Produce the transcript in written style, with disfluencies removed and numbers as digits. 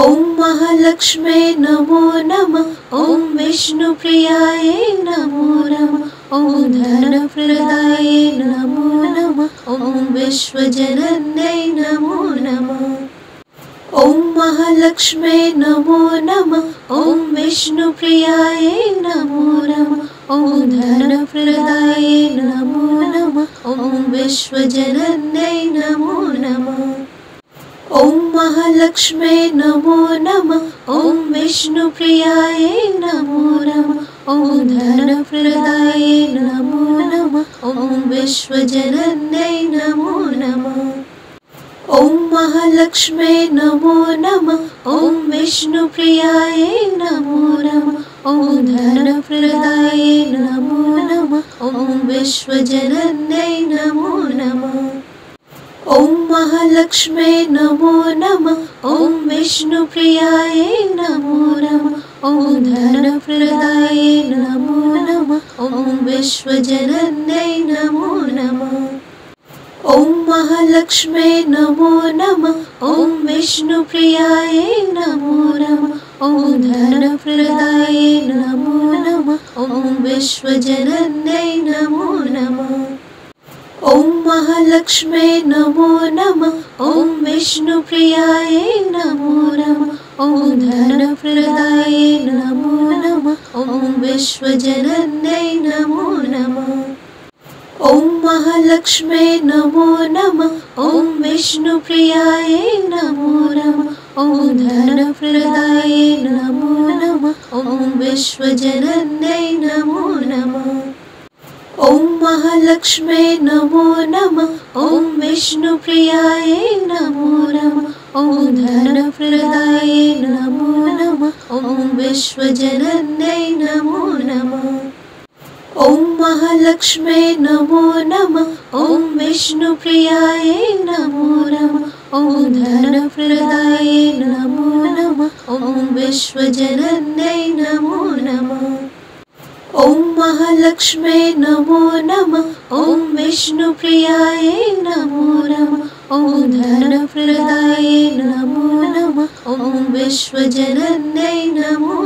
ॐ महालक्ष्मे नमो नमः। ॐ विष्णुप्रियायै नमो नमः। ॐ धनप्रदायै नमो नमः। ॐ विश्वजनन्यै नमो नमः। ॐ महालक्ष्मे नमो नमः। ॐ विष्णुप्रियायै नमो नमः। ॐ धनप्रदायै नमो नमः। ॐ विश्वजनन्यै नमो नमः। ॐ महालक्ष्मे नमो नमः। ॐ विष्णुप्रियायै नमो नमः। ॐ धनप्रदायै नमो नमः। ॐ विश्वजनन्यै नमो नमः। ॐ महालक्ष्मे नमो नमः। ॐ विष्णुप्रियायै नमो नमः। ॐ धनप्रदायै नमो नमः। ॐ विश्वजनन्यै नमो नमः। ॐ महालक्ष्मे नमो नमः। ॐ विष्णुप्रियायै नमो नमः। ॐ धनप्रदायै नमो नमः। ॐ विश्वजनन्यै नमो नमः। ॐ महालक्ष्मे नमो नमः। ॐ विष्णुप्रियायै नमो नमः। ॐ धनप्रदायै नमो नमः। ॐ विश्वजनन्यै नमो नमः। ॐ महालक्ष्मे नमो नमः। ॐ विष्णुप्रियायै नमो नमः। ॐ धनप्रदायै नमो नमः। ॐ विश्वजनन्यै नमो नमः। ॐ महालक्ष्मे नमो नमः। ॐ विष्णुप्रियायै नमो नमः। ॐ धनप्रदायै नमो नमः। ॐ विश्वजनन्यै नमो नमः। ॐ महालक्ष्मे नमो नमः। ॐ विष्णुप्रियायै नमो नमः। ॐ धनप्रदायै नमो नमः। ॐ विश्वजनन्यै नमो नमः। ॐ महालक्ष्मे नमो नमः। ॐ विष्णुप्रियायै नमो नमः। ॐ धनप्रदायै नमो नमः। ॐ विश्वजनन्यै नमो नमः। ॐ महालक्ष्मे नमो नमः। ॐ विष्णुप्रियायै नमो नमः। ॐ धनप्रदायै नमो नमः। ॐ विश्वजनन्यै नमो